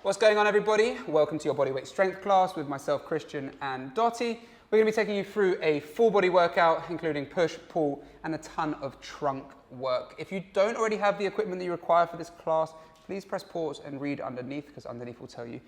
What's going on, everybody? Welcome to your bodyweight strength class with myself, Christian, and Dottie. We're going to be taking you through a full body workout, including push, pull, and a ton of trunk work. If you don't already have the equipment that you require for this class, please press pause and read underneath, because underneath will tell you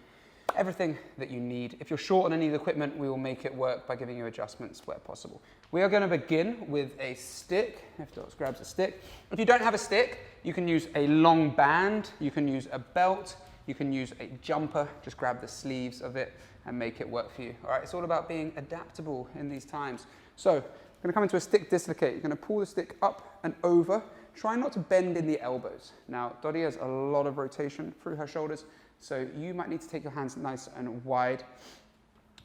everything that you need. If you're short on any of the equipment, we will make it work by giving you adjustments where possible. We are going to begin with a stick. If Dots grabs a stick. If you don't have a stick, you can use a long band, you can use a belt, you can use a jumper. Just grab the sleeves of it and make it work for you. All right, it's all about being adaptable in these times. So, I'm going to come into a stick dislocate. You're going to pull the stick up and over. Try not to bend in the elbows. Now, Dottie has a lot of rotation through her shoulders, so you might need to take your hands nice and wide.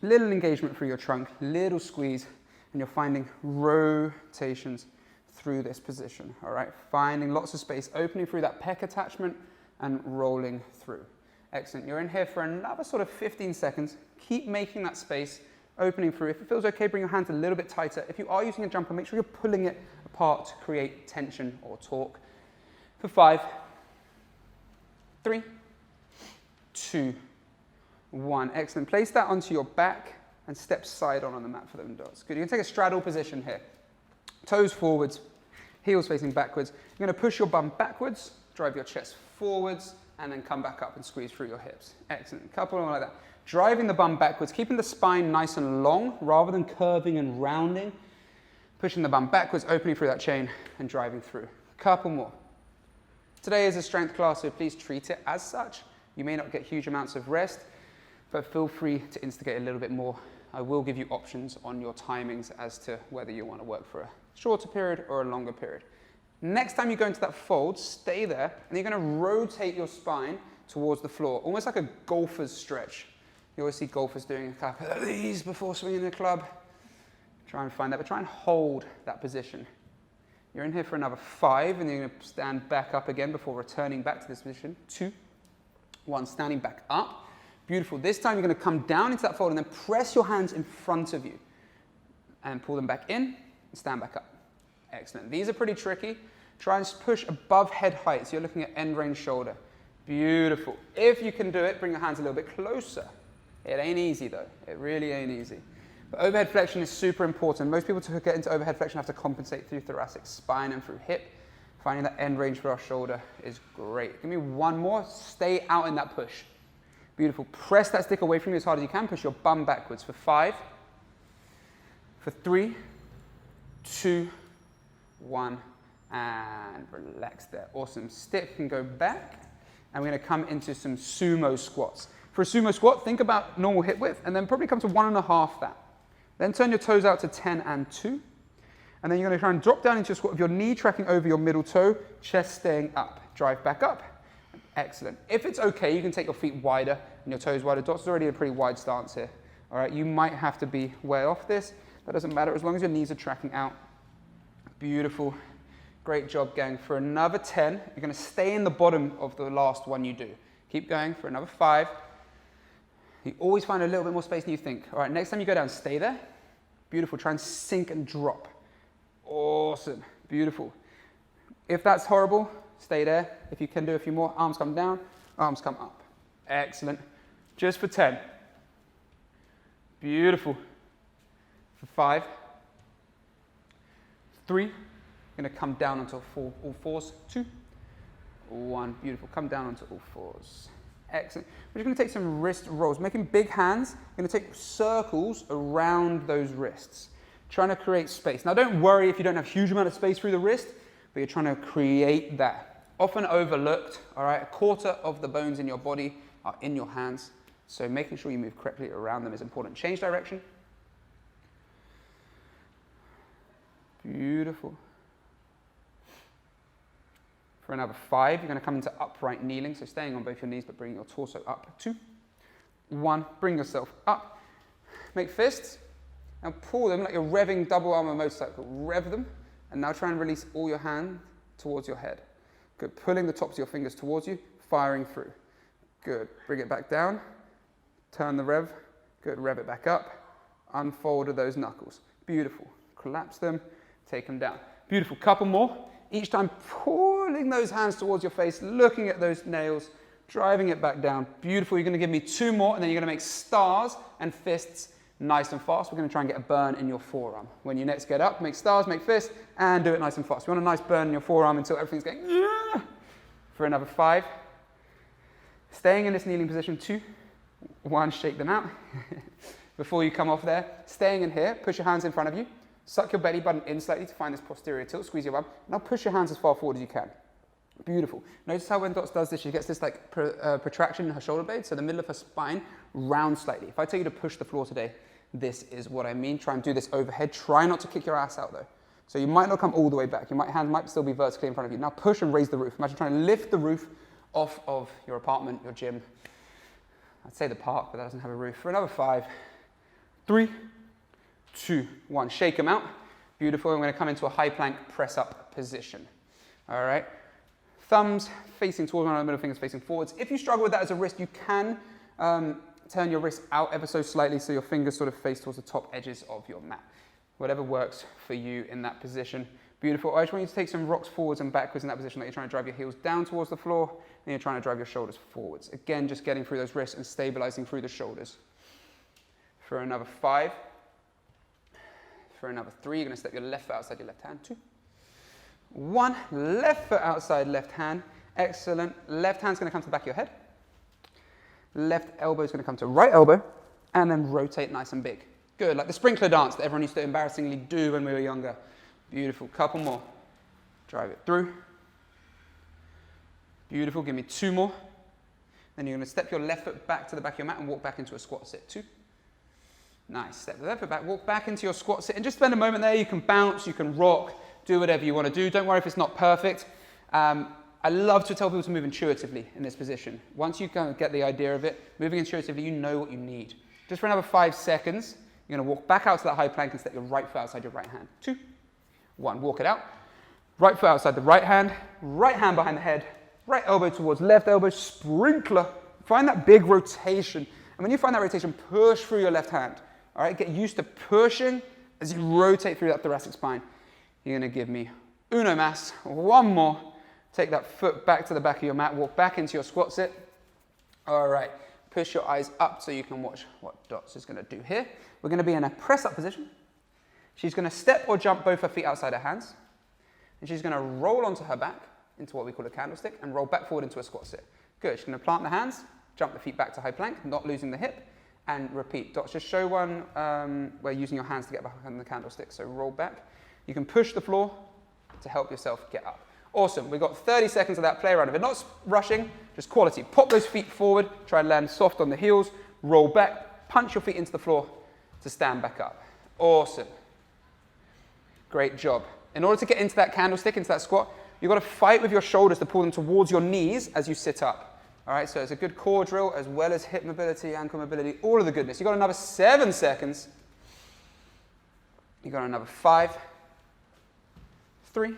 Little engagement through your trunk, little squeeze, and you're finding rotations through this position, all right? Finding lots of space, opening through that pec attachment and rolling through. Excellent. You're in here for another sort of 15 seconds. Keep making that space, opening through. If it feels okay, bring your hands a little bit tighter. If you are using a jumper, make sure you're pulling it apart to create tension or torque. For 5, 3, 2, 1. Excellent. Place that onto your back and step side on the mat for them dots. Good. You can take a straddle position here. Toes forwards, heels facing backwards. You're going to push your bum backwards, drive your chest forwards, and then come back up and squeeze through your hips. Excellent. Couple more like that. Driving the bum backwards, keeping the spine nice and long rather than curving and rounding. Pushing the bum backwards, opening through that chain and driving through. Couple more. Today is a strength class, so please treat it as such. You may not get huge amounts of rest, but feel free to instigate a little bit more. I will give you options on your timings as to whether you want to work for a shorter period or a longer period. Next time you go into that fold, stay there, and you're going to rotate your spine towards the floor, almost like a golfer's stretch. You always see golfers doing a couple of these before swinging the club. Try and find that, but try and hold that position. You're in here for another 5, and you're going to stand back up again before returning back to this position. 2, 1, standing back up. Beautiful. This time you're going to come down into that fold and then press your hands in front of you and pull them back in and stand back up. Excellent. These are pretty tricky. Try and push above head height, so you're looking at end range shoulder. Beautiful. If you can do it, bring your hands a little bit closer. It ain't easy though. It really ain't easy. But overhead flexion is super important. Most people to get into overhead flexion have to compensate through thoracic spine and through hip. Finding that end range for our shoulder is great. Give me one more. Stay out in that push. Beautiful. Press that stick away from you as hard as you can. Push your bum backwards for 5, for 3, 2, 1, and relax there. Awesome. Stick can go back, and we're going to come into some sumo squats. For a sumo squat, think about normal hip width, and then probably come to 1.5 that. Then turn your toes out to 10 and 2, and then you're going to try and drop down into your squat with your knee tracking over your middle toe, chest staying up. Drive back up. Excellent. If it's okay, you can take your feet wider and your toes wider. Dots is already a pretty wide stance here. All right, you might have to be way off this. That doesn't matter as long as your knees are tracking out. Beautiful. Great job, gang. For another 10, you're going to stay in the bottom of the last one you do. Keep going for another 5. You always find a little bit more space than you think. All right, next time you go down, stay there. Beautiful. Try and sink and drop. Awesome. Beautiful. If that's horrible, stay there. If you can do a few more, arms come down, arms come up. Excellent. Just for 10. Beautiful. For 5. 3. You're going to come down onto all fours. 2, 1. Beautiful. Come down onto all fours. Excellent. We're just going to take some wrist rolls. Making big hands. We're going to take circles around those wrists. Trying to create space. Now don't worry if you don't have a huge amount of space through the wrist, but you're trying to create that. Often overlooked, all right? 1/4 of the bones in your body are in your hands, so making sure you move correctly around them is important. Change direction. Beautiful. For another 5, you're going to come into upright kneeling, so staying on both your knees but bringing your torso up. 2, 1, bring yourself up. Make fists and pull them like you're revving double arm motorcycle. Rev them, and now try and release all your hand towards your head. Good. Pulling the tops of your fingers towards you, firing through. Good. Bring it back down. Turn the rev. Good. Rev it back up. Unfold those knuckles. Beautiful. Collapse them. Take them down. Beautiful. Couple more. Each time pulling those hands towards your face, looking at those nails, driving it back down. Beautiful. You're going to give me 2 more, and then you're going to make stars and fists nice and fast. We're going to try and get a burn in your forearm. When you next get up, make stars, make fists, and do it nice and fast. You want a nice burn in your forearm until everything's going, yeah, for another 5. Staying in this kneeling position, 2, 1, shake them out. Before you come off there, staying in here, push your hands in front of you, suck your belly button in slightly to find this posterior tilt, squeeze your bum. Now push your hands as far forward as you can. Beautiful. Notice how when Dots does this, she gets this like protraction in her shoulder blade, so the middle of her spine rounds slightly. If I tell you to push the floor today, this is what I mean. Try and do this overhead. Try not to kick your ass out though. So you might not come all the way back. Your hands might still be vertically in front of you. Now push and raise the roof. Imagine trying to lift the roof off of your apartment, your gym. I'd say the park, but that doesn't have a roof. For another 5, 3, 2, 1. Shake them out. Beautiful. I'm going to come into a high plank press up position. All right. Thumbs facing towards one another, middle fingers facing forwards. If you struggle with that as a wrist, you can turn your wrist out ever so slightly so your fingers sort of face towards the top edges of your mat. Whatever works for you in that position. Beautiful. I just want you to take some rocks forwards and backwards in that position, like you're trying to drive your heels down towards the floor, and you're trying to drive your shoulders forwards. Again, just getting through those wrists and stabilizing through the shoulders. For another 5. For another 3, you're going to step your left foot outside your left hand. 2, 1, left foot outside left hand. Excellent. Left hand's going to come to the back of your head. Left elbow is going to come to right elbow, and then rotate nice and big. Good, like the sprinkler dance that everyone used to embarrassingly do when we were younger. Beautiful. Couple more. Drive it through. Beautiful. Give me 2 more. Then you're going to step your left foot back to the back of your mat and walk back into a squat sit. 2. Nice. Step the left foot back, walk back into your squat sit, and just spend a moment there. You can bounce, you can rock, do whatever you want to do. Don't worry if it's not perfect. I love to tell people to move intuitively in this position. Once you kind of get the idea of it, moving intuitively, you know what you need. Just for another 5 seconds, you're going to walk back out to that high plank and step your right foot outside your right hand. 2, 1, walk it out. Right foot outside the right hand behind the head, right elbow towards left elbow, sprinkler. Find that big rotation. And when you find that rotation, push through your left hand. All right, get used to pushing as you rotate through that thoracic spine. You're going to give me uno mas, 1 more. Take that foot back to the back of your mat, walk back into your squat sit. All right, push your eyes up so you can watch what Dots is going to do here. We're going to be in a press-up position. She's going to step or jump both her feet outside her hands. And she's going to roll onto her back into what we call a candlestick and roll back forward into a squat sit. Good, she's going to plant the hands, jump the feet back to high plank, not losing the hip, and repeat. Dots, just show one where using your hands to get behind the candlestick. So roll back. You can push the floor to help yourself get up. Awesome, we've got 30 seconds of that, play around with it. Not rushing, just quality. Pop those feet forward, try and land soft on the heels, roll back, punch your feet into the floor to stand back up. Awesome. Great job. In order to get into that candlestick, into that squat, you've got to fight with your shoulders to pull them towards your knees as you sit up. All right, so it's a good core drill as well as hip mobility, ankle mobility, all of the goodness. You've got another 7 seconds. You've got another 5, 3,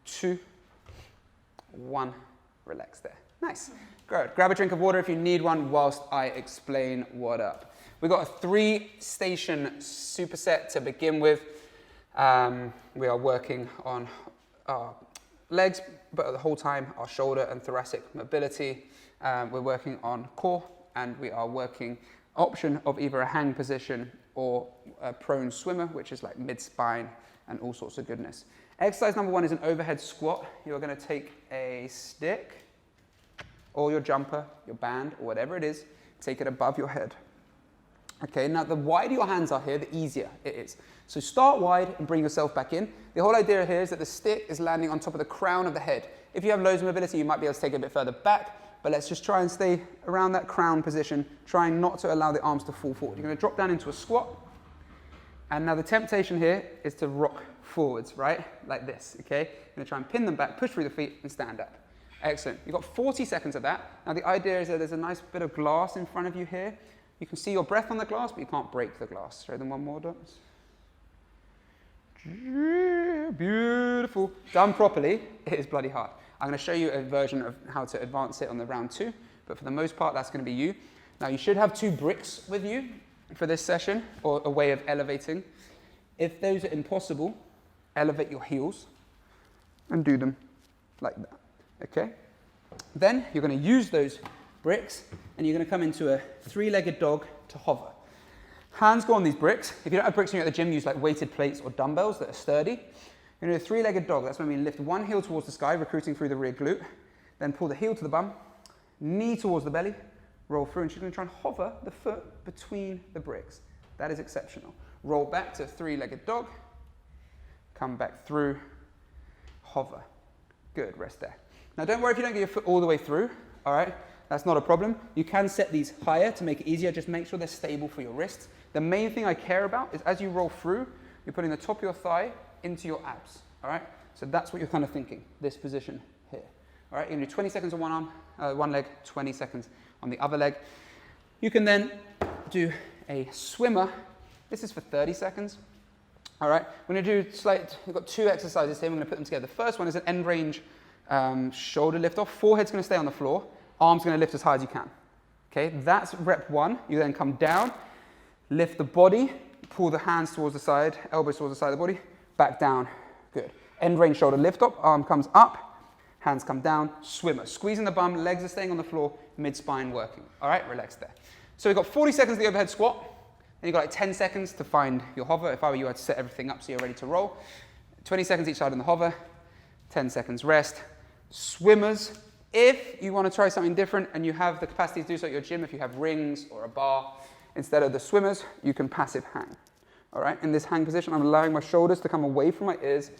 2, 1, relax there. Nice. Good. Grab a drink of water if you need one whilst I explain what up. We've got a 3-station superset to begin with. We are working on our legs, but the whole time our shoulder and thoracic mobility. We're working on core, and we are working option of either a hang position or a prone swimmer, which is like mid-spine and all sorts of goodness. Exercise number 1 is an overhead squat. You're going to take a stick or your jumper, your band, or whatever it is, take it above your head. Okay, now the wider your hands are here, the easier it is. So start wide and bring yourself back in. The whole idea here is that the stick is landing on top of the crown of the head. If you have loads of mobility, you might be able to take it a bit further back, but let's just try and stay around that crown position, trying not to allow the arms to fall forward. You're going to drop down into a squat, and now the temptation here is to rock forwards, right? Like this, okay? You're going to try and pin them back, push through the feet, and stand up. Excellent. You've got 40 seconds of that. Now the idea is that there's a nice bit of glass in front of you here. You can see your breath on the glass, but you can't break the glass. Show them one more, Dots. Beautiful. Done properly, it is bloody hard. I'm going to show you a version of how to advance it on the round 2, but for the most part, that's going to be you. Now you should have 2 bricks with you for this session, or a way of elevating. If those are impossible, elevate your heels and do them like that, okay? Then you're going to use those bricks and you're going to come into a three-legged dog to hover. Hands go on these bricks. If you don't have bricks when you're at the gym, use like weighted plates or dumbbells that are sturdy. You're going to do a three-legged dog. That's when we lift one heel towards the sky, recruiting through the rear glute. Then pull the heel to the bum, knee towards the belly, roll through, and she's going to try and hover the foot between the bricks. That is exceptional. Roll back to three-legged dog, come back through, hover. Good, rest there. Now don't worry if you don't get your foot all the way through, all right? That's not a problem. You can set these higher to make it easier, just make sure they're stable for your wrists. The main thing I care about is as you roll through, you're putting the top of your thigh into your abs, all right? So that's what you're kind of thinking, this position here. All right, you're gonna do 20 seconds on one arm, one leg, 20 seconds on the other leg. You can then do a swimmer. This is for 30 seconds. All right, we're gonna do we've got two exercises here, we're gonna put them together. The first one is an end range shoulder lift off. Forehead's gonna stay on the floor, arms gonna lift as high as you can. Okay, that's rep one. You then come down, lift the body, pull the hands towards the side, elbows towards the side of the body, back down, good. End range shoulder lift up, arm comes up, hands come down, swimmer. Squeezing the bum, legs are staying on the floor, mid-spine working. All right, relax there. So we've got 40 seconds of the overhead squat, and you've got like 10 seconds to find your hover. If I were you, I'd set everything up so you're ready to roll. 20 seconds each side on the hover, 10 seconds rest. Swimmers, if you want to try something different and you have the capacity to do so at your gym, if you have rings or a bar, instead of the swimmers, you can passive hang. All right, in this hang position, I'm allowing my shoulders to come away from my ears.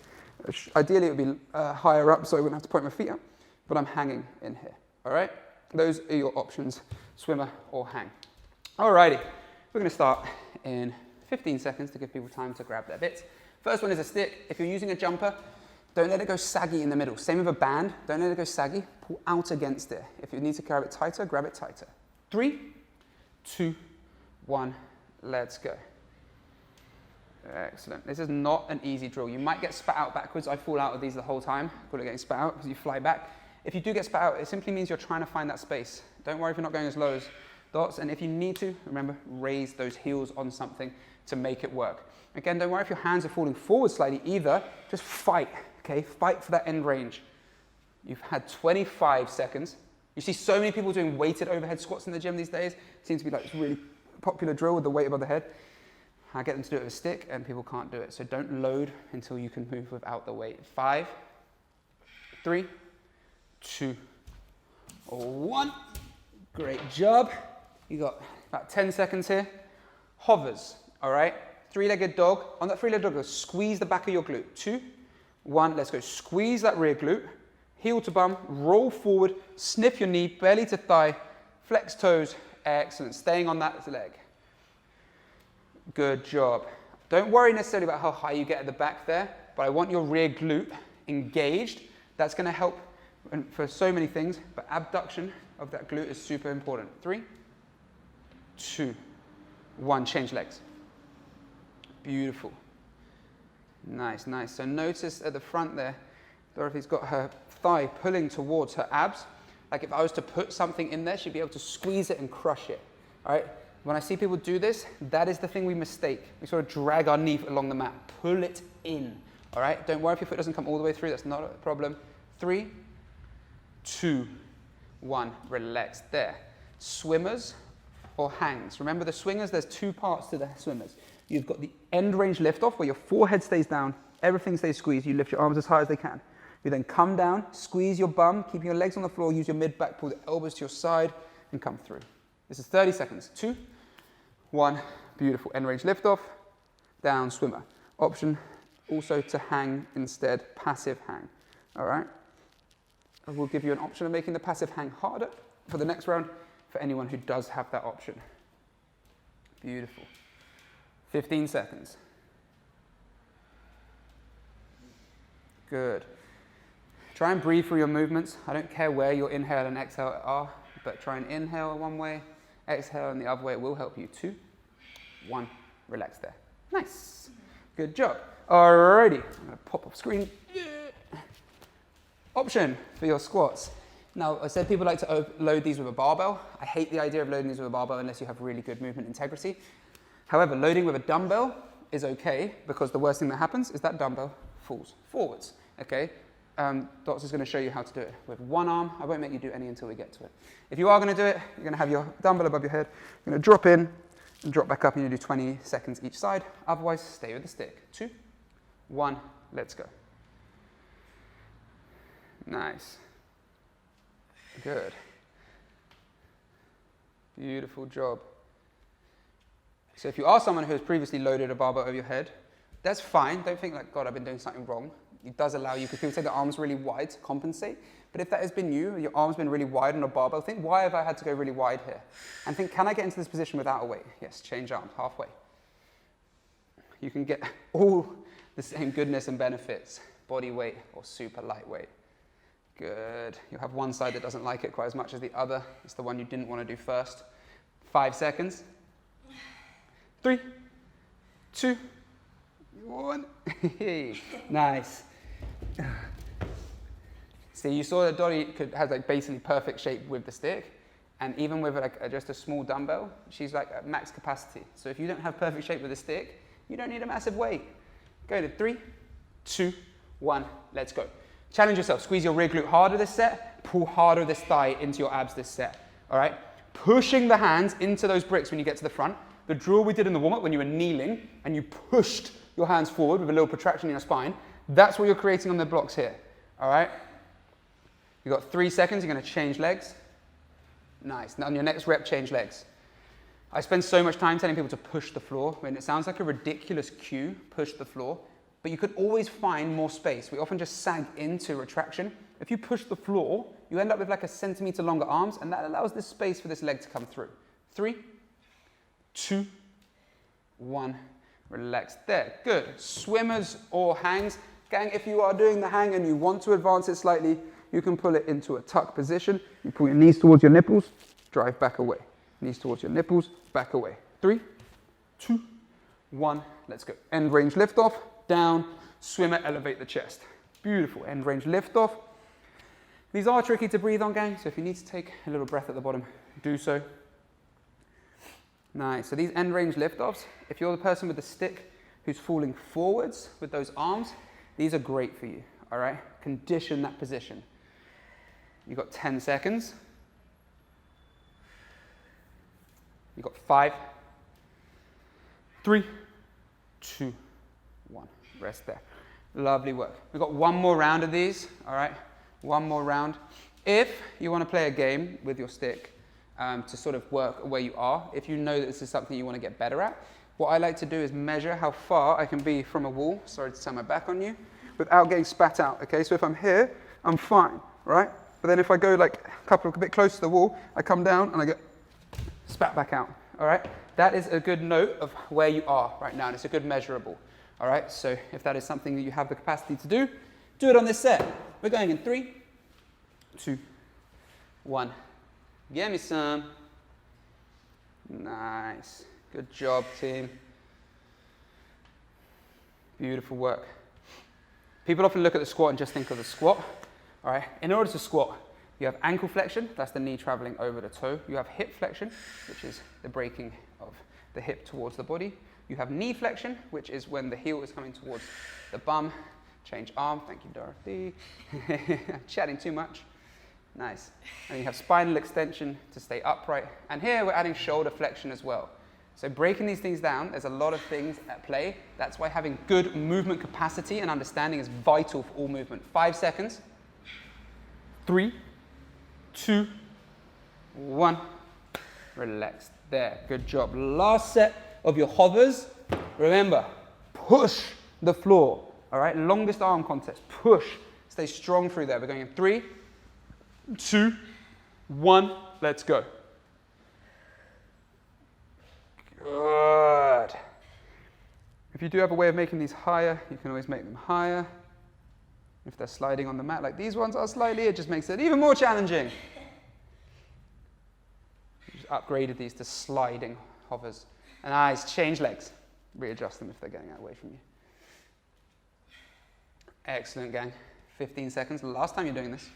Ideally, it would be higher up so I wouldn't have to point my feet up, but I'm hanging in here. All right, those are your options, swimmer or hang. All righty, we're going to start in 15 seconds to give people time to grab their bits. First one is a stick. If you're using a jumper, don't let it go saggy in the middle. Same with a band, don't let it go saggy, pull out against it. If you need to grab it tighter, grab it tighter. 3, 2, 1, let's go. Excellent. This is not an easy drill. You might get spat out backwards. I fall out of these the whole time. I call it getting spat out because you fly back. If you do get spat out, it simply means you're trying to find that space. Don't worry if you're not going as low as dots. And if you need to, remember, raise those heels on something to make it work. Again, don't worry if your hands are falling forward slightly either. Just fight, okay? Fight for that end range. You've had 25 seconds. You see so many people doing weighted overhead squats in the gym these days. It seems to be like this really popular drill with the weight above the head. I get them to do it with a stick and people can't do it. So don't load until you can move without the weight. 5, 3, 2, 1. Great job. You got about 10 seconds here. Hovers, all right? Three-legged dog. On that three-legged dog, squeeze the back of your glute. 2, 1, let's go. Squeeze that rear glute. Heel to bum, roll forward, sniff your knee, belly to thigh, flex toes. Excellent. Staying on that leg. Good job. Don't worry necessarily about how high you get at the back there, but I want your rear glute engaged. That's going to help for so many things, but abduction of that glute is super important. 3, 2, 1, change legs. Beautiful. Nice, nice. So notice at the front there, Dorothy's got her thigh pulling towards her abs. Like if I was to put something in there, she'd be able to squeeze it and crush it. All right? When I see people do this, that is the thing we mistake. We sort of drag our knee along the mat. Pull it in. All right? Don't worry if your foot doesn't come all the way through. That's not a problem. 3, 2, 1. Relax. There. Swimmers or hangs. Remember the swingers, there's two parts to the swimmers. You've got the end range lift off where your forehead stays down, everything stays squeezed. You lift your arms as high as they can. You then come down, squeeze your bum, keeping your legs on the floor, use your mid-back, pull the elbows to your side, and come through. This is 30 seconds. 2, 1, beautiful. End range lift off, down, swimmer. Option also to hang instead, passive hang. All right? I will give you an option of making the passive hang harder for the next round for anyone who does have that option. Beautiful. 15 seconds. Good. Try and breathe through your movements. I don't care where your inhale and exhale are, but try and inhale one way, exhale in the other way. It will help you. 2, 1, relax there. Nice. Good job. Alrighty. I'm going to pop off screen. Option for your squats. Now, I said people like to load these with a barbell. I hate the idea of loading these with a barbell unless you have really good movement integrity. However, loading with a dumbbell is okay because the worst thing that happens is that dumbbell falls forwards. Okay? Dots is going to show you how to do it with one arm. I won't make you do any until we get to it. If you are going to do it, you're going to have your dumbbell above your head. You're going to drop in and drop back up, and you do 20 seconds each side. Otherwise, stay with the stick. 2, 1, let's go. Nice. Good. Beautiful job. So if you are someone who has previously loaded a barbell over your head, that's fine. Don't think like, God, I've been doing something wrong. It does allow you, because people say the arm's really wide to compensate. But if that has been you, your arm's been really wide on a barbell, think, why have I had to go really wide here? And think, can I get into this position without a weight? Yes, change arm, halfway. You can get all the same goodness and benefits, body weight or super lightweight. Good. You'll have one side that doesn't like it quite as much as the other. It's the one you didn't want to do first. 5 seconds. 3, 2, 1. Nice. See, you saw that Dottie has like basically perfect shape with the stick, and even with like just a small dumbbell, she's like at max capacity. So if you don't have perfect shape with the stick, you don't need a massive weight. Go to 3, 2, 1, let's go. Challenge yourself. Squeeze your rear glute harder this set. Pull harder this thigh into your abs this set. All right? Pushing the hands into those bricks when you get to the front. The drill we did in the warm-up when you were kneeling and you pushed your hands forward with a little protraction in your spine, that's what you're creating on the blocks here. All right? You've got 3 seconds. You're going to change legs. Nice. Now on your next rep, change legs. I spend so much time telling people to push the floor. I mean, it sounds like a ridiculous cue, push the floor, but you could always find more space. We often just sag into retraction. If you push the floor, you end up with like a centimeter longer arms, and that allows this space for this leg to come through. 3, 2, 1, relax. There, good. Swimmers or hangs. Gang, if you are doing the hang and you want to advance it slightly, you can pull it into a tuck position. You pull your knees towards your nipples, drive back away. Knees towards your nipples, back away. 3, 2, 1, let's go. End range lift off, down, swimmer, elevate the chest. Beautiful, end range lift off. These are tricky to breathe on, gang, so if you need to take a little breath at the bottom, do so. Nice, so these end range lift offs, if you're the person with the stick who's falling forwards with those arms, these are great for you, all right? Condition that position. You've got 10 seconds. You've got 5, 3, 2, 1. Rest there. Lovely work. We've got one more round of these, all right? One more round. If you want to play a game with your stick to sort of work where you are, if you know that this is something you want to get better at, what I like to do is measure how far I can be from a wall, sorry to turn my back on you, without getting spat out, okay? So if I'm here, I'm fine, right? But then if I go like a bit close to the wall, I come down and I get spat back out, all right? That is a good note of where you are right now, and it's a good measurable, all right? So if that is something that you have the capacity to do it on this set. We're going in 3, 2, 1. Give me some. Nice. Good job, team. Beautiful work. People often look at the squat and just think of the squat, all right? In order to squat, you have ankle flexion, that's the knee traveling over the toe. You have hip flexion, which is the breaking of the hip towards the body. You have knee flexion, which is when the heel is coming towards the bum. Change arm, thank you, Dorothy. I'm chatting too much. Nice. And you have spinal extension to stay upright. And here we're adding shoulder flexion as well. So breaking these things down, there's a lot of things at play. That's why having good movement capacity and understanding is vital for all movement. 5 seconds. 3, 2, 1. Relax. There. Good job. Last set of your hovers. Remember, push the floor. All right? Longest arm contest. Push. Stay strong through there. We're going in 3, 2, 1. Let's go. Good. If you do have a way of making these higher, you can always make them higher. If they're sliding on the mat like these ones are slightly, it just makes it even more challenging. Just upgraded these to sliding hovers. And eyes, change legs. Readjust them if they're getting away from you. Excellent, gang. 15 seconds. Last time you're doing this.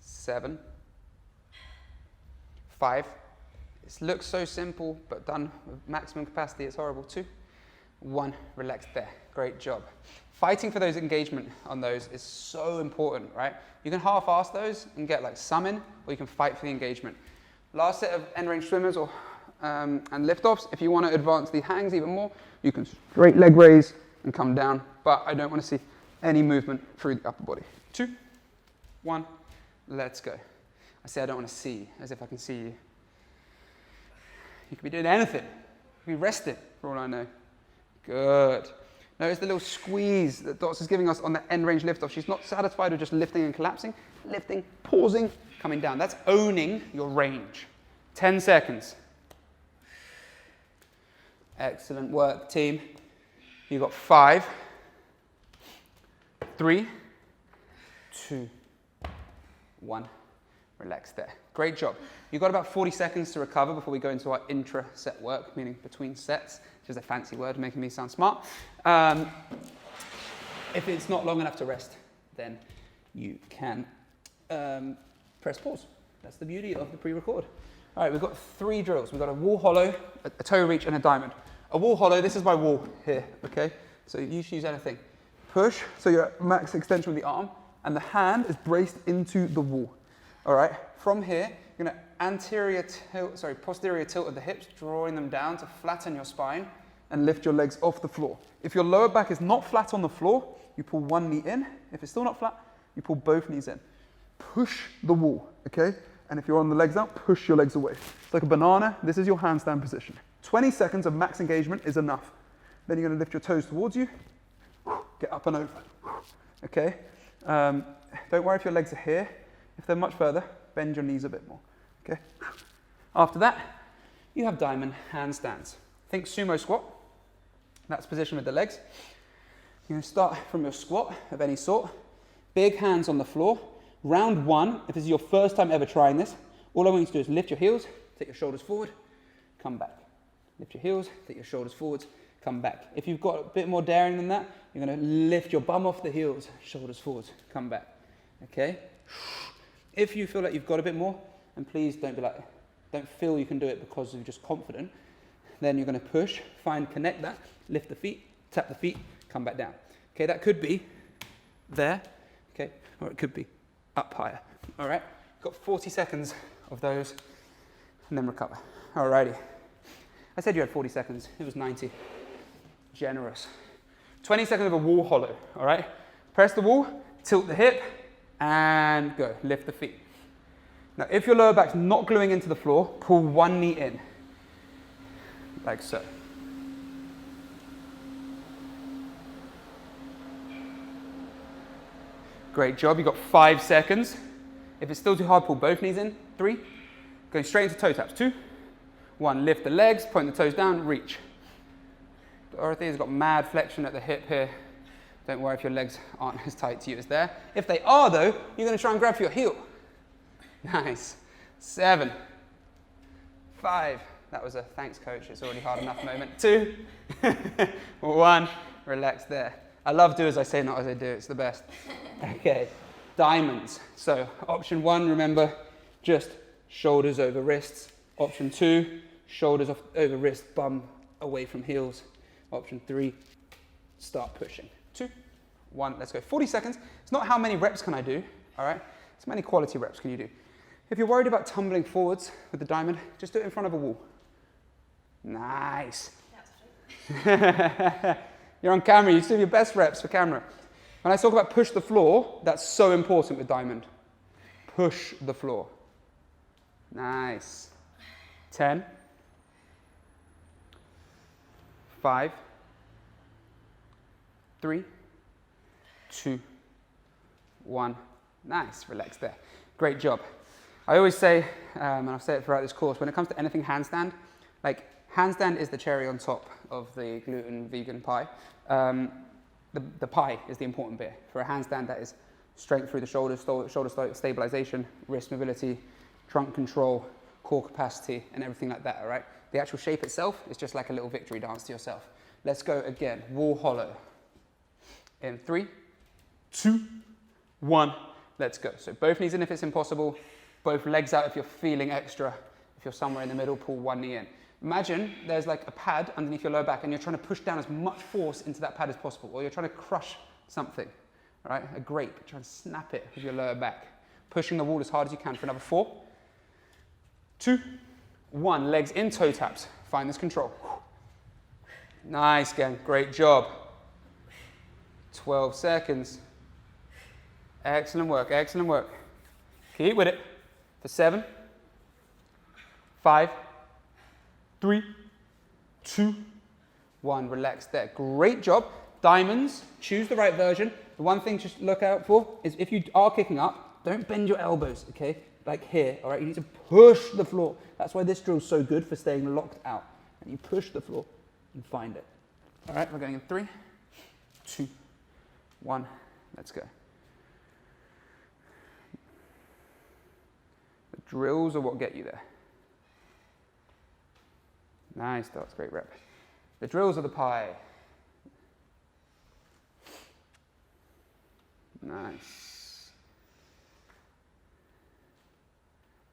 7, 5. This looks so simple, but done with maximum capacity, it's horrible. 2, 1, relax there. Great job. Fighting for those engagement on those is so important, right? You can half-ass those and get like some in, or you can fight for the engagement. Last set of end range swimmers or and lift-offs. If you want to advance the hangs even more, you can straight leg raise and come down, but I don't want to see any movement through the upper body. 2, 1, let's go. I say I don't want to see, as if I can see you. You could be doing anything. You could be resting, for all I know. Good. Notice the little squeeze that Dots is giving us on the end range lift-off. She's not satisfied with just lifting and collapsing. Lifting, pausing, coming down. That's owning your range. 10 seconds. Excellent work, team. You've got 5, 3, 2, 1. Relax there. Great job. You've got about 40 seconds to recover before we go into our intra-set work, meaning between sets, which is a fancy word making me sound smart. If it's not long enough to rest, then you can press pause. That's the beauty of the pre-record. All right, we've got 3 drills. We've got a wall hollow, a toe reach, and a diamond. A wall hollow, this is my wall here, okay? So you should use anything. Push, so you're at max extension with the arm, and the hand is braced into the wall. All right, from here, you're gonna posterior tilt of the hips, drawing them down to flatten your spine and lift your legs off the floor. If your lower back is not flat on the floor, you pull one knee in. If it's still not flat, you pull both knees in. Push the wall, okay? And if you're on the legs out, push your legs away. It's like a banana. This is your handstand position. 20 seconds of max engagement is enough. Then you're going to lift your toes towards you. Get up and over. Okay? Don't worry if your legs are here. If they're much further, bend your knees a bit more. Okay? After that, you have diamond handstands. Think sumo squat. That's position with the legs. You're going to start from your squat of any sort. Big hands on the floor. Round 1, if this is your first time ever trying this, all I want you to do is lift your heels, take your shoulders forward, come back. Lift your heels, take your shoulders forwards, come back. If you've got a bit more daring than that, you're going to lift your bum off the heels, shoulders forwards, come back. Okay? If you feel like you've got a bit more, and please don't feel you can do it because you're just confident, then you're going to push, connect that, lift the feet, tap the feet, come back down. Okay, that could be there, okay, or it could be up higher. All right, got 40 seconds of those, and then recover. Alrighty. I said you had 40 seconds, it was 90. Generous. 20 seconds of a wall hollow, all right? Press the wall, tilt the hip, and go. Lift the feet. Now, if your lower back's not gluing into the floor, pull one knee in, like so. Great job, you've got 5 seconds. If it's still too hard, pull both knees in. 3, going straight into toe taps. 2, 1, lift the legs, point the toes down, reach. Dorothy's got mad flexion at the hip here. Don't worry if your legs aren't as tight to you as there. If they are though, you're going to try and grab for your heel. Nice. 7, 5, that was a thanks coach, it's already hard enough moment. 2, 1, relax there. I love do as I say, not as I do, it's the best. Okay, diamonds. So option 1, remember, just shoulders over wrists. Option 2, shoulders over wrist, bum away from heels. Option 3, start pushing. 2, 1, let's go. 40 seconds. It's not how many reps can I do, all right? It's how many quality reps can you do. If you're worried about tumbling forwards with the diamond, just do it in front of a wall. Nice. You're on camera, you do your best reps for camera. When I talk about push the floor, that's so important with diamond. Push the floor. Nice. 10, 5, 3, 2, 1. Nice, relax there. Great job. I always say, and I'll say it throughout this course, when it comes to anything handstand, like handstand is the cherry on top of the gluten vegan pie. The pie is the important bit. For a handstand, that is strength through the shoulders, shoulder stabilization, wrist mobility, trunk control, core capacity, and everything like that, all right? The actual shape itself is just like a little victory dance to yourself. Let's go again, wall hollow. In 3, 2, 1, let's go. So both knees in if it's impossible, both legs out if you're feeling extra. If you're somewhere in the middle, pull one knee in. Imagine there's like a pad underneath your lower back and you're trying to push down as much force into that pad as possible, or you're trying to crush something, all right? A grape, try and snap it with your lower back. Pushing the wall as hard as you can for another 4, 2, 1. Legs in, toe taps. Find this control. Nice, gang, great job. 12 seconds. Excellent work, excellent work. Keep with it for 7, 5, 3, 2, 1. Relax there. Great job. Diamonds, choose the right version. The one thing to look out for is if you are kicking up, don't bend your elbows, okay? Like here, all right? You need to push the floor. That's why this drill is so good for staying locked out. And you push the floor and find it. All right, we're going in 3, 2, 1. Let's go. The drills are what get you there. Nice, that's great rep. The drills are the pie. Nice.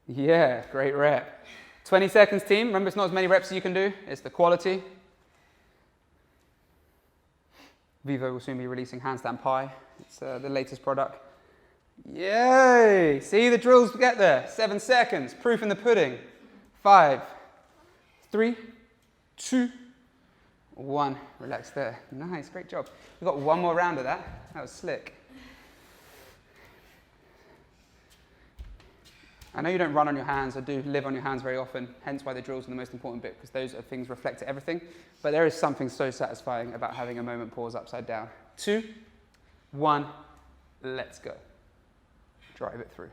Yeah, great rep. 20 seconds, team. Remember, it's not as many reps as you can do. It's the quality. Vivo will soon be releasing handstand pie. It's the latest product. Yay! See, the drills get there. 7 seconds. Proof in the pudding. 5, 3, 2, 1. Relax there. Nice, great job. We've got one more round of that. That was slick. I know you don't run on your hands or do live on your hands very often, hence why the drills are the most important bit, because those are things reflect to everything. But there is something so satisfying about having a moment pause upside down. 2, 1, let's go. Drive it through.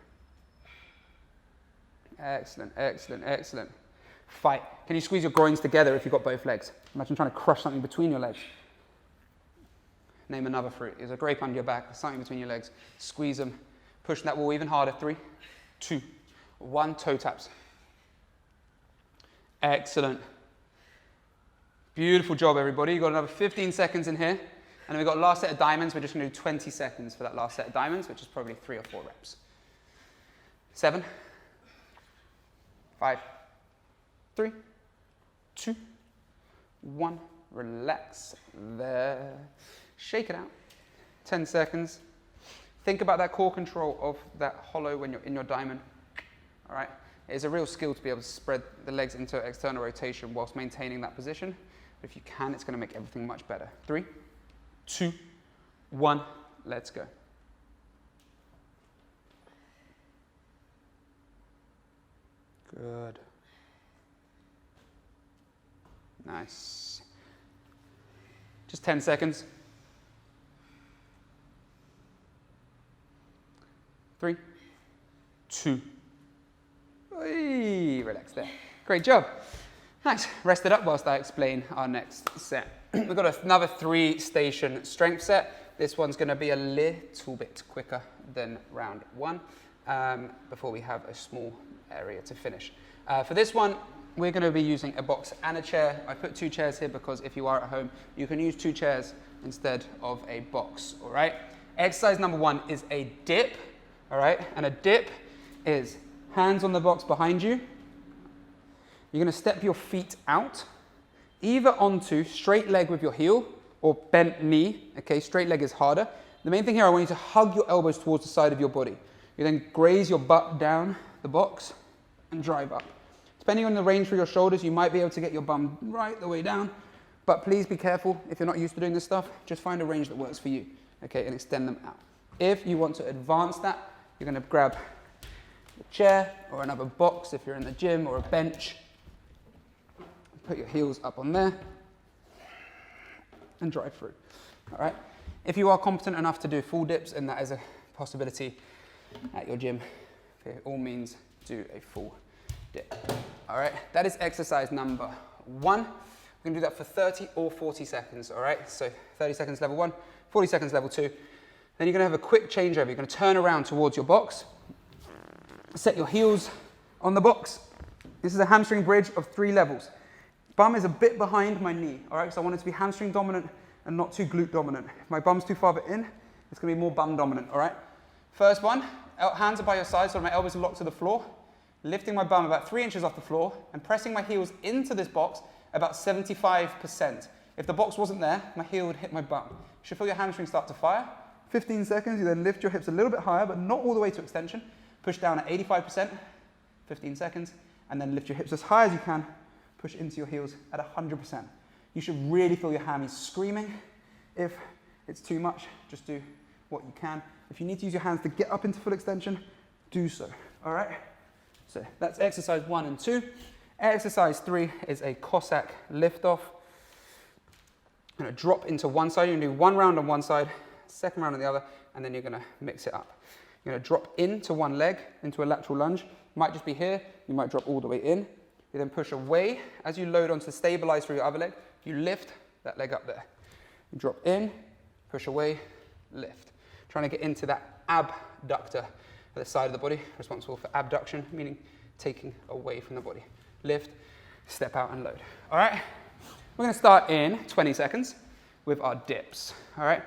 Excellent, excellent, excellent. Fight. Can you squeeze your groins together if you've got both legs? Imagine trying to crush something between your legs. Name another fruit. There's a grape under your back, there's something between your legs. Squeeze them. Push that wall even harder. 3, 2, 1. Toe taps. Excellent. Beautiful job, everybody. You've got another 15 seconds in here. And then we've got last set of diamonds. We're just going to do 20 seconds for that last set of diamonds, which is probably 3 or 4 reps. 7, 5, 3, 2, 1. Relax there. Shake it out. 10 seconds. Think about that core control of that hollow when you're in your diamond. All right? It's a real skill to be able to spread the legs into external rotation whilst maintaining that position. But if you can, it's going to make everything much better. 3, 2, 1. Let's go. Good. Nice. Just 10 seconds. 3, 2. Relax there. Great job. Nice. Rest it up whilst I explain our next set. We've got another 3-station strength set. This one's going to be a little bit quicker than round 1 before we have a small area to finish. For this one, we're going to be using a box and a chair. I put 2 chairs here because if you are at home, you can use 2 chairs instead of a box. All right. Exercise number 1 is a dip. All right. And a dip is hands on the box behind you. You're going to step your feet out, either onto straight leg with your heel or bent knee. Okay, straight leg is harder. The main thing here, I want you to hug your elbows towards the side of your body. You then graze your butt down the box and drive up. Depending on the range for your shoulders, you might be able to get your bum right the way down, but please be careful. If you're not used to doing this stuff, just find a range that works for you, okay, and extend them out. If you want to advance that, you're going to grab a chair or another box if you're in the gym, or a bench. Put your heels up on there and drive through. All right. If you are competent enough to do full dips, and that is a possibility at your gym, by all means, do a full dip. All right. That is exercise number 1. We're going to do that for 30 or 40 seconds. All right. So 30 seconds level 1, 40 seconds level 2. Then you're going to have a quick changeover. You're going to turn around towards your box, set your heels on the box. This is a hamstring bridge of 3 levels. Bum is a bit behind my knee, all right? So I want it to be hamstring dominant and not too glute dominant. If my bum's too far in, it's gonna be more bum dominant, all right? First one, hands are by your side, so my elbows are locked to the floor. lifting my bum about 3 inches off the floor and pressing my heels into this box about 75%. If the box wasn't there, my heel would hit my bum. You should feel your hamstring start to fire. 15 seconds, you then lift your hips a little bit higher, but not all the way to extension. Push down at 85%, 15 seconds, and then lift your hips as high as you can. Push into your heels at 100%. You should really feel your hammies screaming. If it's too much, just do what you can. If you need to use your hands to get up into full extension, do so, all right? So that's exercise 1 and 2. Exercise 3 is a Cossack lift-off. You're going to drop into one side. You're going to do one round on one side, second round on the other, and then you're going to mix it up. You're going to drop into one leg, into a lateral lunge. Might just be here. You might drop all the way in. You then push away. As you load onto the stabilize through your other leg, you lift that leg up there. You drop in, push away, lift. Trying to get into that abductor at the side of the body, responsible for abduction, meaning taking away from the body. Lift, step out and load. All right? We're going to start in 20 seconds with our dips. All right?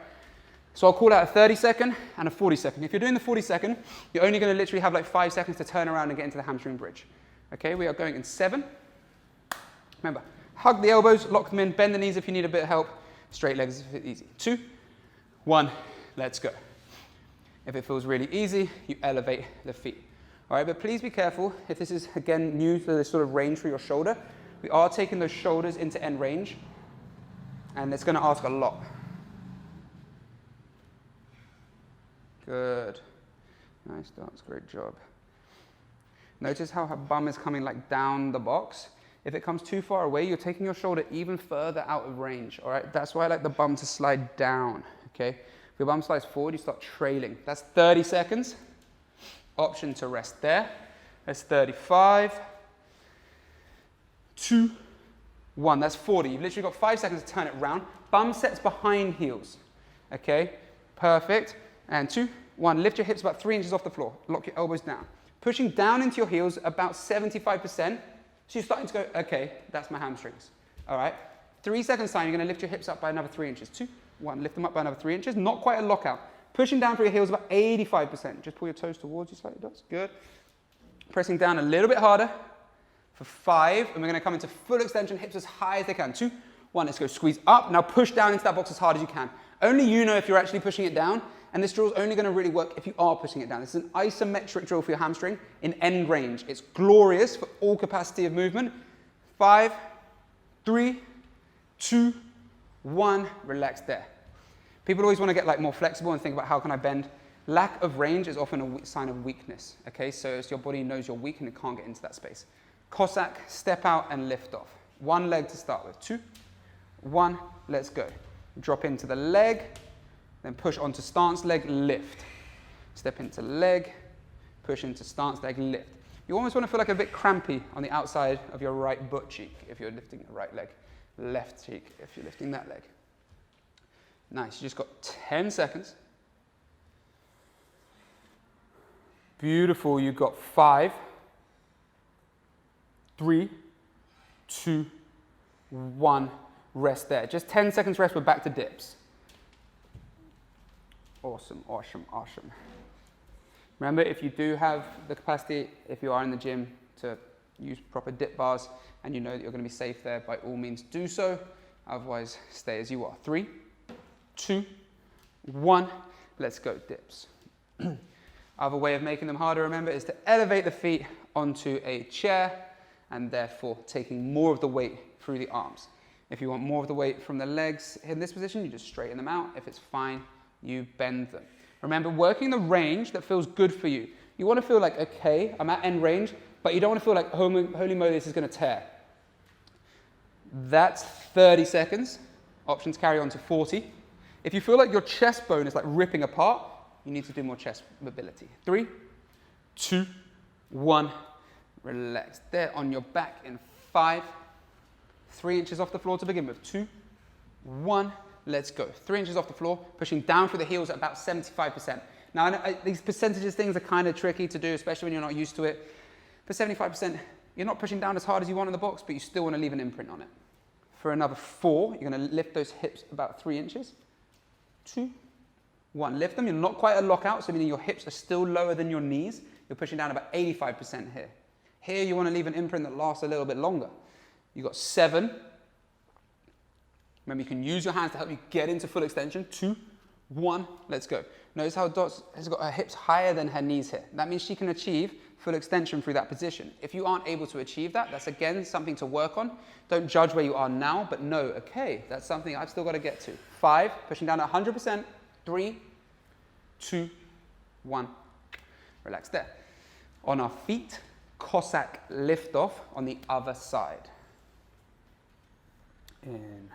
So I'll call out a 30-second and a 40-second. If you're doing the 40-second, you're only going to literally have like 5 seconds to turn around and get into the hamstring bridge. Okay, we are going in 7. Remember, hug the elbows, lock them in, bend the knees if you need a bit of help. Straight legs if it's easy. 2, 1, let's go. If it feels really easy, you elevate the feet. All right, but please be careful. If this is, again, new to this sort of range for your shoulder, we are taking those shoulders into end range, and it's going to ask a lot. Good. Nice dots, great job. Notice how her bum is coming like down the box. If it comes too far away, you're taking your shoulder even further out of range, all right? That's why I like the bum to slide down, okay? If your bum slides forward, you start trailing. That's 30 seconds. Option to rest there. That's 35. 2, 1. That's 40. You've literally got 5 seconds to turn it round. Bum sets behind heels, okay? Perfect. And 2, 1. Lift your hips about 3 inches off the floor. Lock your elbows down. Pushing down into your heels about 75%. So you're starting to go, okay, that's my hamstrings. All right? 3 seconds time, you're going to lift your hips up by another 3 inches. 2, 1. Lift them up by another 3 inches. Not quite a lockout. Pushing down through your heels about 85%. Just pull your toes towards you slightly. That's good. Pressing down a little bit harder for 5. And we're going to come into full extension, hips as high as they can. 2, 1. Let's go. Squeeze up. Now push down into that box as hard as you can. Only you know if you're actually pushing it down. And this drill is only going to really work if you are pushing it down. This is an isometric drill for your hamstring in end range. It's glorious for all capacity of movement. 5, 3, 2, 1. Relax there. People always want to get like more flexible and think about how can I bend. Lack of range is often a sign of weakness. Okay, so as your body knows you're weak and it can't get into that space. Cossack, step out and lift off. One leg to start with. 2, 1. Let's go. Drop into the leg. Then push onto stance leg, lift. Step into leg, push into stance leg, lift. You almost want to feel like a bit crampy on the outside of your right butt cheek if you're lifting the right leg. Left cheek if you're lifting that leg. Nice, you just got 10 seconds. Beautiful, you got 5, 3, 2, 1. Rest there. Just 10 seconds rest, we're back to dips. Awesome, awesome, awesome. Remember, if you do have the capacity, if you are in the gym, to use proper dip bars and you know that you're going to be safe there, by all means do so. Otherwise, stay as you are. 3, 2, 1. Let's go, dips. Other way of making them harder, remember, is to elevate the feet onto a chair and therefore taking more of the weight through the arms. If you want more of the weight from the legs in this position, you just straighten them out. If it's fine, you bend them. Remember, working the range that feels good for you. You want to feel like, okay, I'm at end range, but you don't want to feel like, holy moly, this is going to tear. That's 30 seconds. Options carry on to 40. If you feel like your chest bone is like ripping apart, you need to do more chest mobility. 3, 2, 1. Relax. There on your back in 5. 3 inches off the floor to begin with. 2, 1. Let's go. 3 inches off the floor, pushing down through the heels at about 75%. Now, these percentages things are kind of tricky to do, especially when you're not used to it. For 75%, you're not pushing down as hard as you want in the box, but you still want to leave an imprint on it. For another 4, you're going to lift those hips about 3 inches. 2, 1. Lift them. You're not quite a lockout, so meaning your hips are still lower than your knees. You're pushing down about 85% here. Here you want to leave an imprint that lasts a little bit longer. You've got 7. Remember, you can use your hands to help you get into full extension. 2, 1, let's go. Notice how Dot's has got her hips higher than her knees here. That means she can achieve full extension through that position. If you aren't able to achieve that, that's again something to work on. Don't judge where you are now, but know, okay, that's something I've still got to get to. 5, pushing down at 100%. 3, 2, 1. Relax there. On our feet, Cossack lift off on the other side. In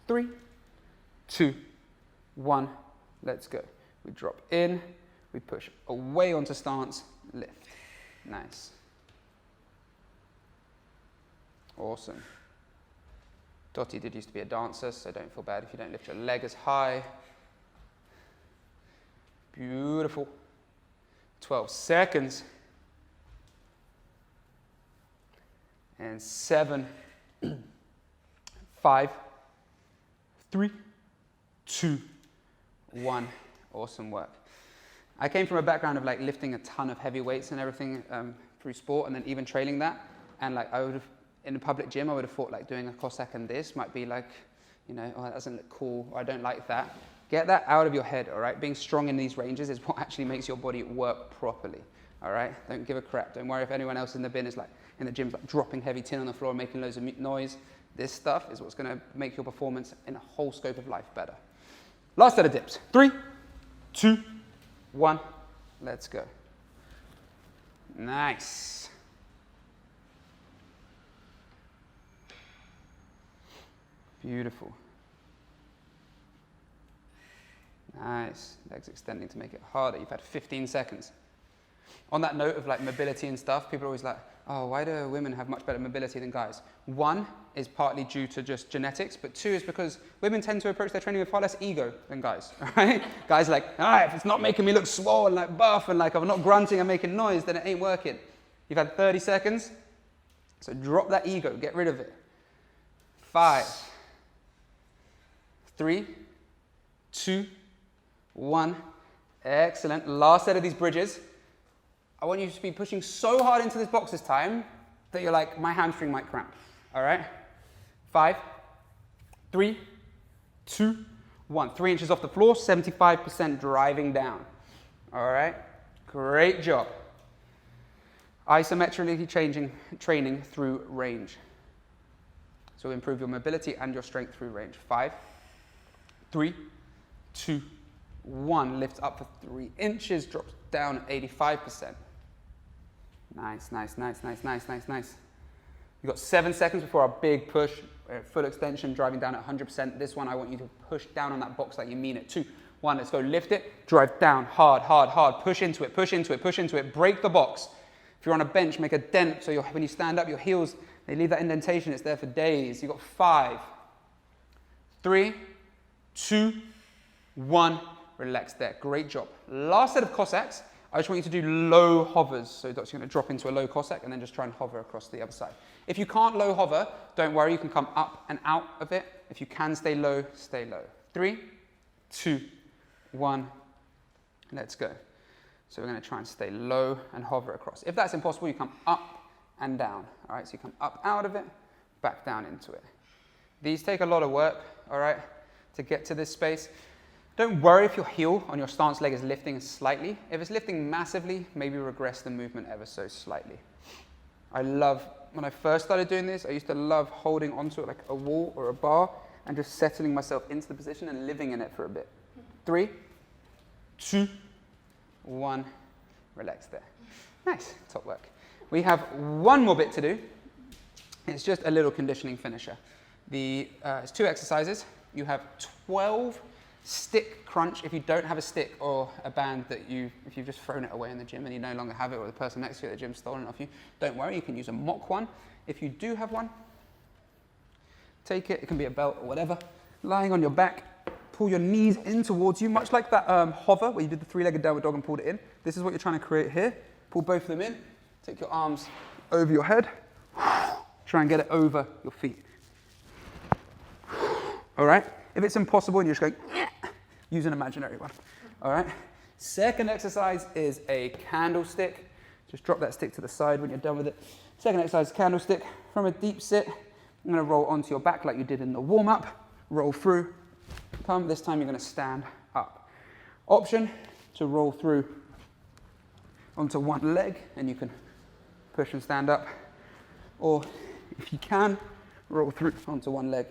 3, 2, 1. Let's go. We drop in, we push away onto stance, lift. Nice. Awesome. Dottie did used to be a dancer, so don't feel bad if you don't lift your leg as high. Beautiful. 12 seconds. And 7, 5, 3, 2, 1. Awesome work. I came from a background of like lifting a ton of heavy weights and everything through sport, and then even trailing that. And like I would have, in a public gym, I would have thought like doing a Cossack and this might be like, you know, oh, that doesn't look cool, or I don't like that. Get that out of your head, all right? Being strong in these ranges is what actually makes your body work properly, all right? Don't give a crap. Don't worry if anyone else in the bin is like, in the gym's like dropping heavy tin on the floor and making loads of noise. This stuff is what's gonna make your performance in a whole scope of life better. Last set of dips. 3, 2, 1. Let's go. Nice. Beautiful. Nice. Legs extending to make it harder. You've had 15 seconds. On that note of like mobility and stuff, people are always like, oh, why do women have much better mobility than guys? 1 is partly due to just genetics, but 2 is because women tend to approach their training with far less ego than guys, right? Guys are like, if it's not making me look swole and like buff and like I'm not grunting and making noise, then it ain't working. You've had 30 seconds, so drop that ego, get rid of it. 5, 3, 2, 1. Excellent. Last set of these bridges. I want you to be pushing so hard into this box this time that you're like, my hamstring might cramp. All right? 5, 3, 2, 1. 3 inches off the floor, 75% driving down. All right? Great job. Isometrically training through range. So improve your mobility and your strength through range. 5, 3, 2, 1. Lift up for 3 inches, drops down at 85%. Nice, nice, nice, nice, nice, nice, nice. You've got 7 seconds before our big push, full extension, driving down at 100%. This one, I want you to push down on that box like you mean it. 2, 1, let's go. Lift it, drive down, hard, hard, hard. Push into it, push into it, push into it. Break the box. If you're on a bench, make a dent so when you stand up, your heels, they leave that indentation. It's there for days. You've got 5, 3, 2, 1. Relax there. Great job. Last set of Cossacks. I just want you to do low hovers. So you're going to drop into a low Cossack and then just try and hover across the other side. If you can't low hover, don't worry. You can come up and out of it. If you can stay low, stay low. 3, 2, 1. Let's go. So we're going to try and stay low and hover across. If that's impossible, you come up and down. All right, so you come up out of it, back down into it. These take a lot of work, all right, to get to this space. Don't worry if your heel on your stance leg is lifting slightly. If it's lifting massively, maybe regress the movement ever so slightly. I love, when I first started doing this, I used to love holding onto it like a wall or a bar and just settling myself into the position and living in it for a bit. 3, 2, 1, relax there. Nice, top work. We have one more bit to do. It's just a little conditioning finisher. It's 2 exercises. You have 12 stick crunch. If you don't have a stick or a band that if you've just thrown it away in the gym and you no longer have it, or the person next to you at the gym stolen it off you, don't worry, you can use a mock one. If you do have one, take it. It can be a belt or whatever. Lying on your back, pull your knees in towards you, much like that hover where you did the 3-legged downward dog and pulled it in. This is what you're trying to create here. Pull both of them in. Take your arms over your head. Try and get it over your feet. All right? If it's impossible and you're just going, use an imaginary one. All right? Second exercise is a candlestick. Just drop that stick to the side when you're done with it. Second exercise, candlestick. From a deep sit, I'm going to roll onto your back like you did in the warm-up. Roll through. This time you're going to stand up. Option to roll through onto one leg, and you can push and stand up. Or if you can, roll through onto one leg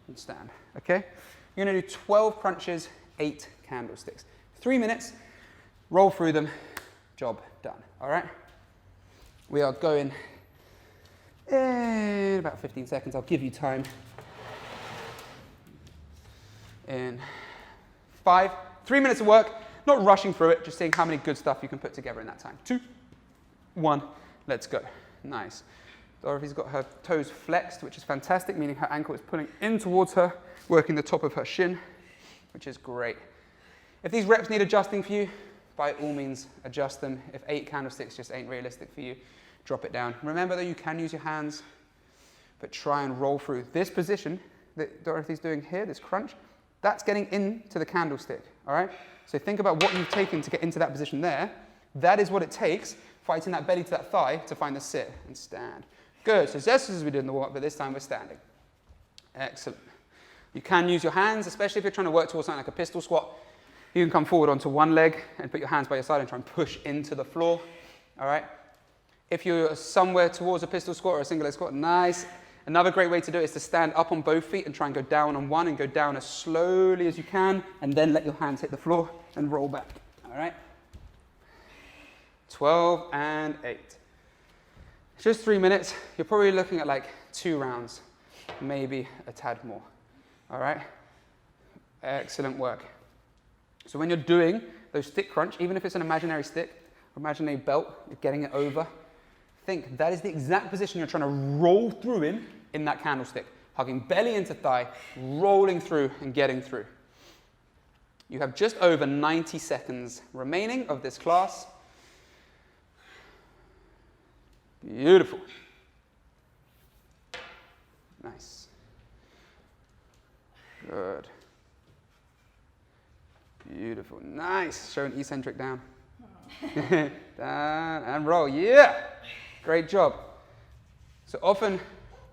and stand. Okay? You're going to do 12 crunches, 8 candlesticks. 3 minutes, roll through them, job done. All right? We are going in about 15 seconds. I'll give you time. In 5, 3 minutes of work, not rushing through it, just seeing how many good stuff you can put together in that time. 2, 1, let's go. Nice. Dorothy's got her toes flexed, which is fantastic, meaning her ankle is pulling in towards her, working the top of her shin, which is great. If these reps need adjusting for you, by all means adjust them. If 8 candlesticks just ain't realistic for you, drop it down. Remember that you can use your hands, but try and roll through. This position that Dorothy's doing here, this crunch, that's getting into the candlestick, all right? So think about what you've taken to get into that position there. That is what it takes, fighting that belly to that thigh to find the sit and stand. Good, so just as we did in the warm-up, but this time we're standing. Excellent. You can use your hands, especially if you're trying to work towards something like a pistol squat. You can come forward onto one leg and put your hands by your side and try and push into the floor, all right? If you're somewhere towards a pistol squat or a single leg squat, nice. Another great way to do it is to stand up on both feet and try and go down on one and go down as slowly as you can, and then let your hands hit the floor and roll back, all right? 12 and 8. Just 3 minutes. You're probably looking at like 2 rounds, maybe a tad more, all right? Excellent work. So when you're doing those stick crunch, even if it's an imaginary stick, or imaginary belt, you're getting it over, think that is the exact position you're trying to roll through in that candlestick. Hugging belly into thigh, rolling through and getting through. You have just over 90 seconds remaining of this class. Beautiful. Nice. Good. Beautiful. Nice. Show an eccentric down. Down and roll. Yeah. Great job. So often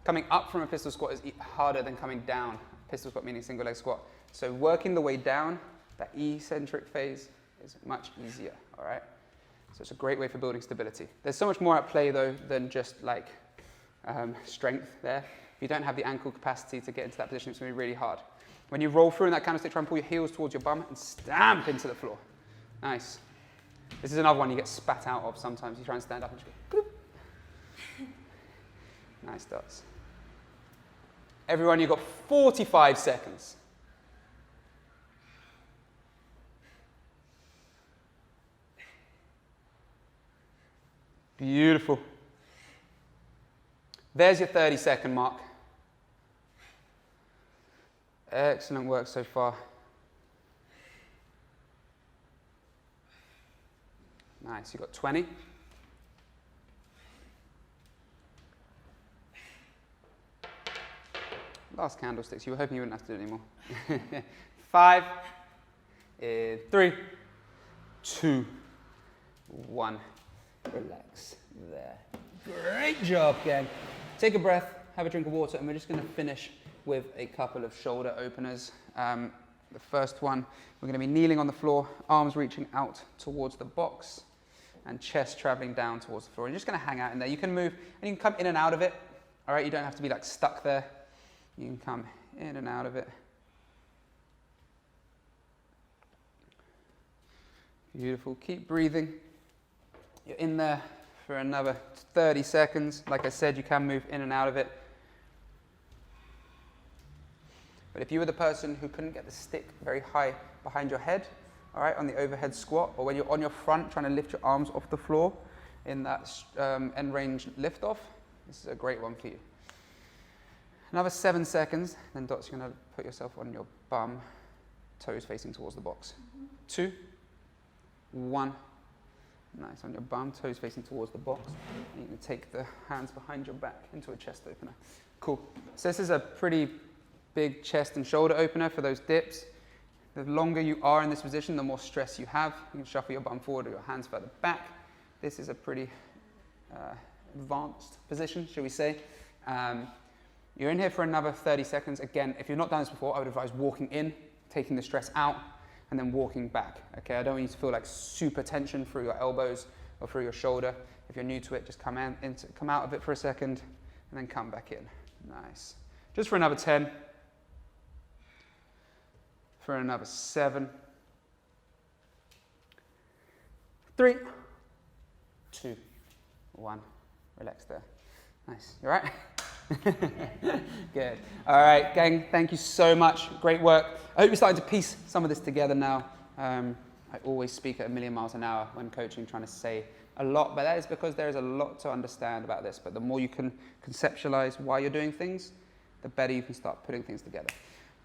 coming up from a pistol squat is harder than coming down. Pistol squat meaning single leg squat. So working the way down, that eccentric phase is much easier. All right. So it's a great way for building stability. There's so much more at play though than just like strength there. If you don't have the ankle capacity to get into that position, it's going to be really hard. When you roll through in that candlestick, try and pull your heels towards your bum and stamp into the floor. Nice. This is another one you get spat out of sometimes. You try and stand up and just go, bloop. Nice dots. Everyone, you've got 45 seconds. Beautiful. There's your 30-second mark. Excellent work so far. Nice, you've got 20. Last candlesticks. You were hoping you wouldn't have to do it anymore. 5, 3, 2, 1. Relax there. Great job, gang. Take a breath, have a drink of water, and we're just going to finish with a couple of shoulder openers. The first one, we're going to be kneeling on the floor, arms reaching out towards the box, and chest traveling down towards the floor. You're just going to hang out in there. You can move, and you can come in and out of it. All right, you don't have to be like stuck there. You can come in and out of it. Beautiful. Keep breathing. You're in there for another 30 seconds. Like I said, you can move in and out of it. But if you were the person who couldn't get the stick very high behind your head, all right, on the overhead squat, or when you're on your front trying to lift your arms off the floor in that end range lift off, this is a great one for you. Another 7 seconds, then Dots, you're going to put yourself on your bum, toes facing towards the box. 2, 1. Nice, on your bum, toes facing towards the box. And you can take the hands behind your back into a chest opener. Cool. So this is a pretty big chest and shoulder opener for those dips. The longer you are in this position, the more stress you have. You can shuffle your bum forward or your hands further back. This is a pretty advanced position, shall we say. You're in here for another 30 seconds. Again, if you've not done this before, I would advise walking in, taking the stress out, and then walking back. Okay, I don't want you to feel like super tension through your elbows or through your shoulder. If you're new to it, just come out of it for a second, and then come back in. Nice. Just for another 10. For another 7. 3, 2, 1. Relax there. Nice. You all right? Good. All right, gang, thank you so much. Great work. I hope you're starting to piece some of this together now. I always speak at 1,000,000 miles an hour when coaching, trying to say a lot, but that is because there is a lot to understand about this. But the more you can conceptualize why you're doing things, the better you can start putting things together.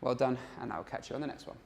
Well done, and I'll catch you on the next one.